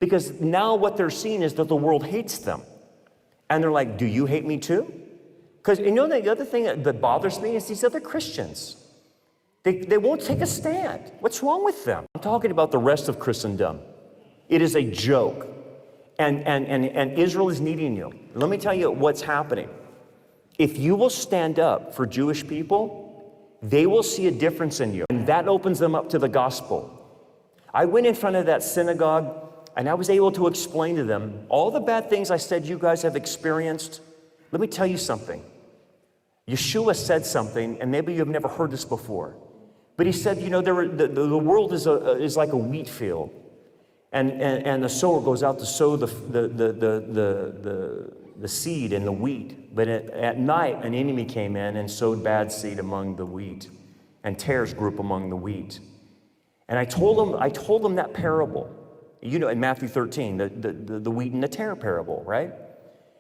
Because now what they're seeing is that the world hates them. And they're like, do you hate me too? Because you know the other thing that bothers me is these other Christians. They won't take a stand. What's wrong with them? I'm talking about the rest of Christendom. It is a joke. And Israel is needing you. Let me tell you what's happening. If you will stand up for Jewish people, they will see a difference in you. And that opens them up to the gospel. I went in front of that synagogue and I was able to explain to them all the bad things I said you guys have experienced. Let me tell you something. Yeshua said something, and maybe you've never heard this before. But he said, you know, the world is like a wheat field. And the sower goes out to sow the seed in the wheat. But at night, an enemy came in and sowed bad seed among the wheat. And tares grew up among the wheat. And I told them that parable. You know, in Matthew 13, the wheat and the tare parable, right?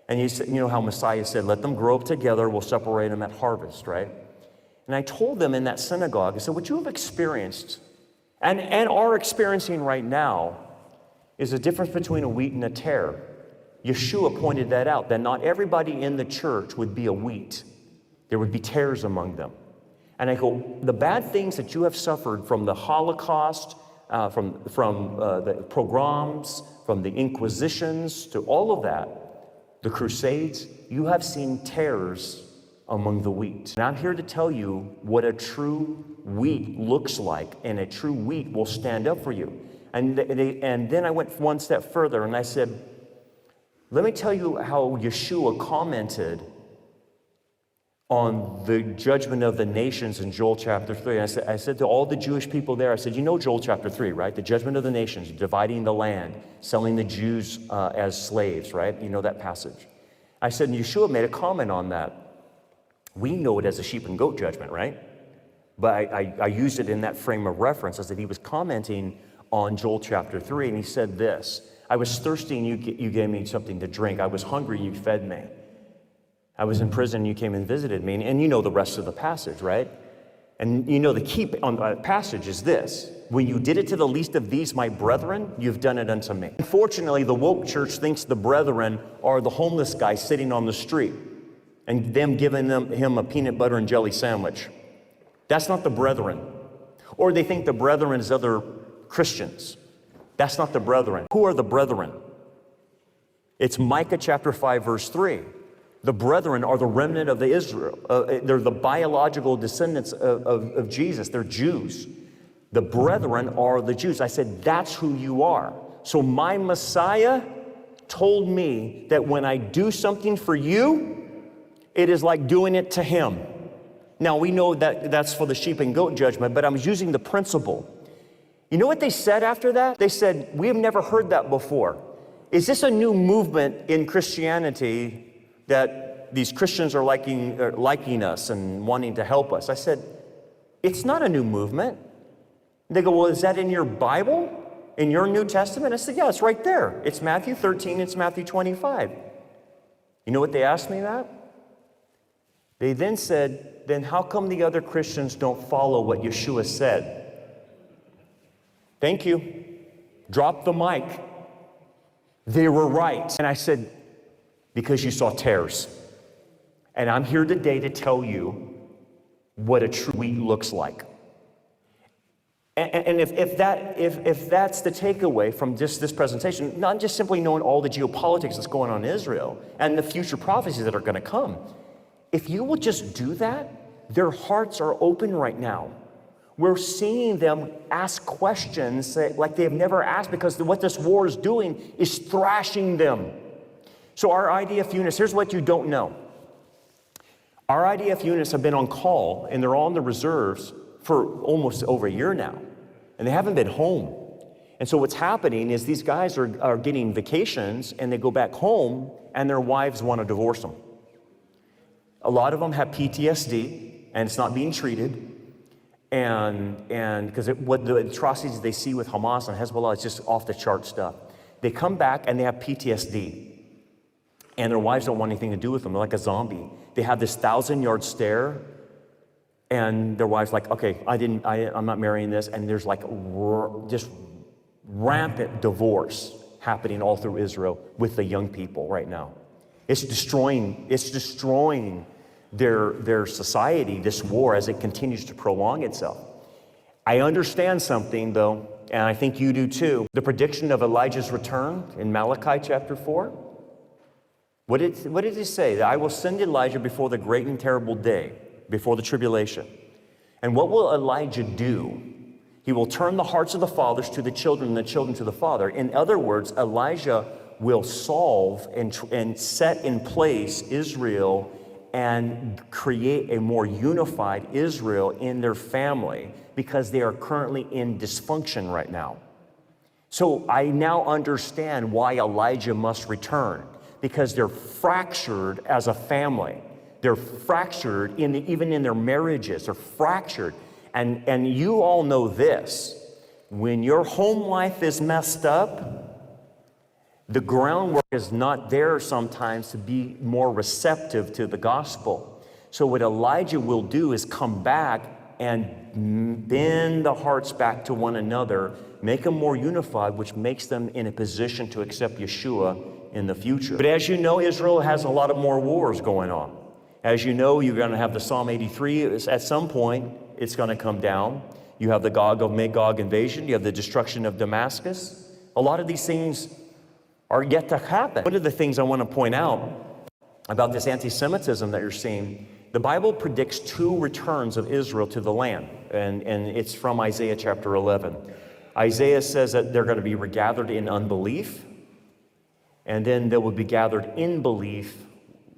And you know how Messiah said, let them grow up together, we'll separate them at harvest, right? And I told them in that synagogue, I said, what you have experienced and are experiencing right now is the difference between a wheat and a tare. Yeshua pointed that out, that not everybody in the church would be a wheat. There would be tares among them. And I go, the bad things that you have suffered from the Holocaust, from the pogroms, from the Inquisitions, to all of that, the Crusades, you have seen tares among the wheat. And I'm here to tell you what a true wheat looks like, and a true wheat will stand up for you. And then I went one step further, and I said, let me tell you how Yeshua commented on the judgment of the nations in Joel chapter 3. I said to all the Jewish people there, I said, you know Joel chapter 3, right? The judgment of the nations, dividing the land, selling the Jews as slaves, right? You know that passage. I said, and Yeshua made a comment on that. We know it as a sheep and goat judgment, right? But I used it in that frame of reference. I said he was commenting on Joel chapter 3, and he said this, I was thirsty and you gave me something to drink. I was hungry and you fed me. I was in prison and you came and visited me. And you know the rest of the passage, right? And you know the key on the passage is this. When you did it to the least of these, my brethren, you've done it unto me. Unfortunately, the woke church thinks the brethren are the homeless guy sitting on the street and them giving him a peanut butter and jelly sandwich. That's not the brethren. Or they think the brethren is other Christians. That's not the brethren. Who are the brethren? It's Micah chapter 5, verse 3. The brethren are the remnant of the Israel. They're the biological descendants of Jesus. They're Jews. The brethren are the Jews. I said, that's who you are. So my Messiah told me that when I do something for you, it is like doing it to him. Now we know that that's for the sheep and goat judgment, but I'm using the principle. You know what they said after that? They said, we have never heard that before. Is this a new movement in Christianity that these Christians are liking us and wanting to help us? I said, it's not a new movement. They go, well, is that in your Bible? In your New Testament? I said, yeah, it's right there. It's Matthew 13, it's Matthew 25. You know what they asked me that? They then said, then how come the other Christians don't follow what Yeshua said? Thank you. Drop the mic. They were right. And I said, because you saw tares. And I'm here today to tell you what a true wheat looks like. And if that's the takeaway from this presentation, not just simply knowing all the geopolitics that's going on in Israel and the future prophecies that are going to come, if you will just do that, their hearts are open right now. We're seeing them ask questions like they have never asked, because what this war is doing is thrashing them. So our IDF units, here's what you don't know. Our IDF units have been on call, and they're all in the reserves for almost over a year now, and they haven't been home. And so what's happening is these guys are getting vacations, and they go back home, and their wives want to divorce them. A lot of them have PTSD, and it's not being treated. And because what the atrocities they see with Hamas and Hezbollah is just off the chart stuff. They come back and they have PTSD, and their wives don't want anything to do with them. They're like a zombie. They have this 1,000-yard stare, and their wife's like, okay, I'm not marrying this. And there's like just rampant divorce. happening all through Israel with the young people right now. It's destroying their society, this war, as it continues to prolong itself. I understand something, though, and I think you do too. The prediction of Elijah's return in Malachi chapter 4. What did he say? That I will send Elijah before the great and terrible day, before the tribulation. And what will Elijah do? He will turn the hearts of the fathers to the children and the children to the father. In other words, Elijah will solve and set in place Israel and create a more unified Israel in their family, because they are currently in dysfunction right now. So I now understand why Elijah must return, because they're fractured as a family. They're fractured even in their marriages. They're fractured. And you all know this. When your home life is messed up, the groundwork is not there sometimes to be more receptive to the gospel. So what Elijah will do is come back and bend the hearts back to one another, make them more unified, which makes them in a position to accept Yeshua in the future. But as you know, Israel has a lot of more wars going on. As you know, you're going to have the Psalm 83. At some point, it's going to come down. You have the Gog of Magog invasion. You have the destruction of Damascus. A lot of these things are yet to happen. One of the things I want to point out about this anti-Semitism that you're seeing, the Bible predicts 2 returns of Israel to the land, and it's from Isaiah chapter 11. Isaiah says that they're going to be regathered in unbelief, and then they will be gathered in belief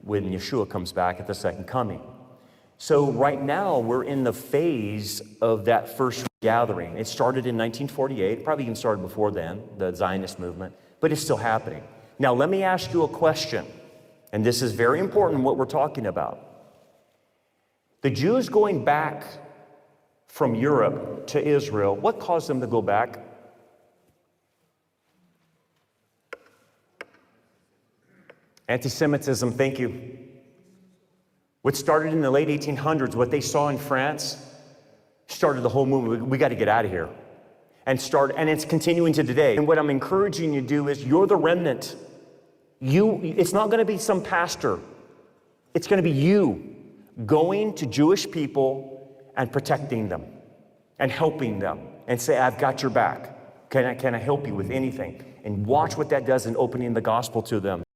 when Yeshua comes back at the second coming. So right now, we're in the phase of that first gathering. It started in 1948, probably even started before then, the Zionist movement, but it's still happening. Now, let me ask you a question, and this is very important what we're talking about. The Jews going back from Europe to Israel, what caused them to go back? Anti-Semitism, thank you. What started in the late 1800s, what they saw in France, started the whole movement. We got to get out of here. And it's continuing to today. And what I'm encouraging you to do is, you're the remnant. It's not going to be some pastor. It's going to be you going to Jewish people and protecting them and helping them and say, I've got your back. Can I help you with anything? And watch what that does in opening the gospel to them.